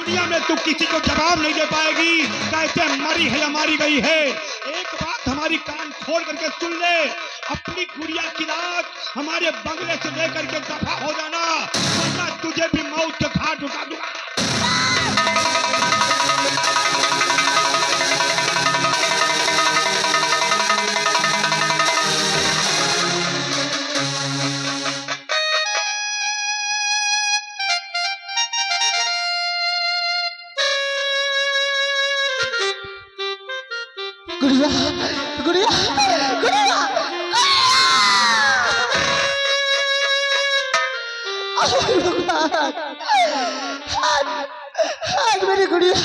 दुनिया में तू किसी को जवाब नहीं दे पाएगी, कैसे मरी है या मारी गई है। एक बात हमारी कान खोल करके सुन ले, अपनी गुड़िया की रात हमारे बंगले से लेकर के दफा हो जाना, वरना तुझे भी मौत के घाट उठा दूंगा। गुड़िया गुड़िया गुड़िया आज मेरी गुड़िया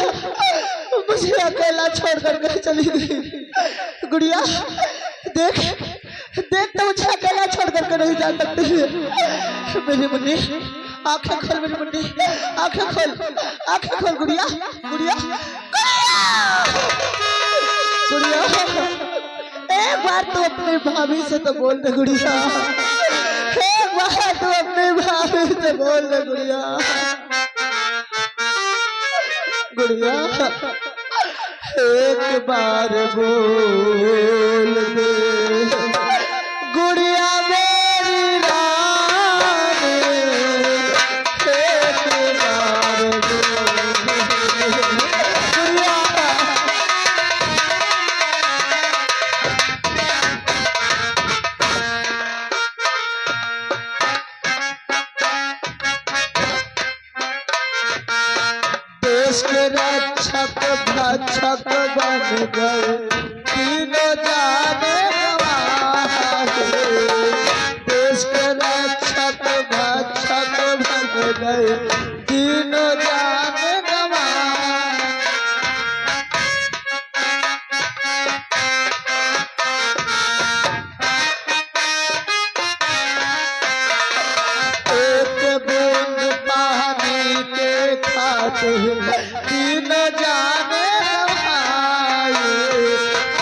मुझे अकेला छोड़ कर कहीं चली गई। गुड़िया देख देख तो मुझे अकेला छोड़ कर नहीं जा सकती। मेरी मुन्नी आंखें खोल, मेरी मुन्नी आंखें खोल गुड़िया गुड़िया गुड़िया एक बार तू अपनी भाभी से तो बोल दे गुड़िया, एक बार तू अपनी भाभी से बोल दे गुड़िया। गुड़िया एक बार बोल दे गुड़िया मेरी रानी, एक बार रक्षक भक्षक बन गए तीनों जाने गवाहे। देश के रक्षक भक्षक बन गए तीनों जाने गवाहे। एक बूंद पानी के खातिर तीन जाने गवाए,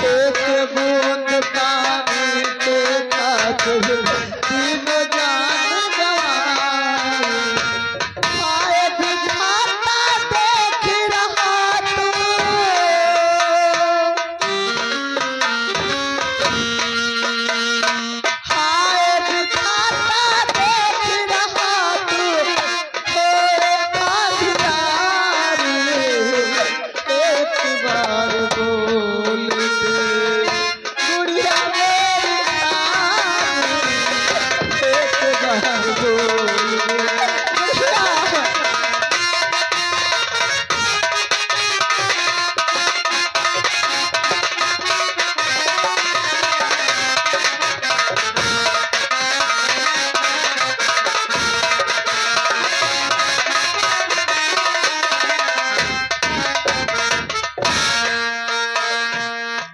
एक बूंद पानी के खातिर तीन जाने गवाए। आए बुझाता देख रहा तू, आए बुझाता देख रहा तू, एक बार बोल दे गुड़िया मेरी रानी, एक बार बोल दे गुड़िया।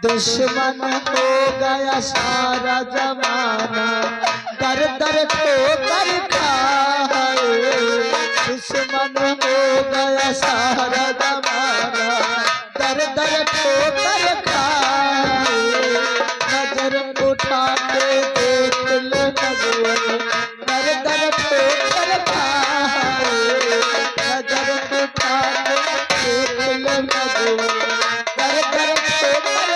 दुश्मन हो गया सारा जमाना, दर दर ठोकर खाए। दुश्मन हो गया सारा जमाना, दर दर ठोकर खाए। नजर उठा के देख ले नजर, दर दर ठोकर खाए। नजर उठा के देख ले नजर, दर दर ठोकर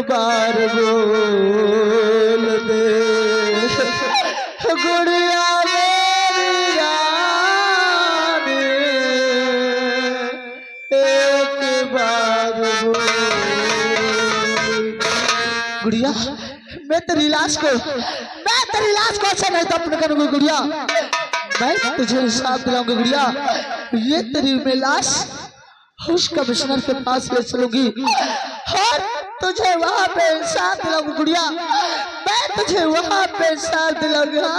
बार बोल दे गुड़िया मेरी रानी, एक बार बोल। गुड़िया मैं तेरी लाश को अच्छा नहीं दफन करूंगा गुड़िया। मैं तुझे साथ दिलाऊंगा गुड़िया। ये तेरी मैं लाश उस कमिश्नर के पास ले चलूंगी और तुझे वहां पे साथ दिलाऊंगा गुड़िया। मैं तुझे वहां पे साथ दिलाऊंगा।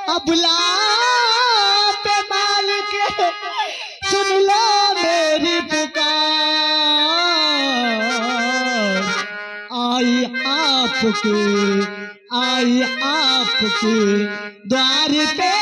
अबला पे मालिक सुन लो मेरी पुकार। आई आपके द्वार पे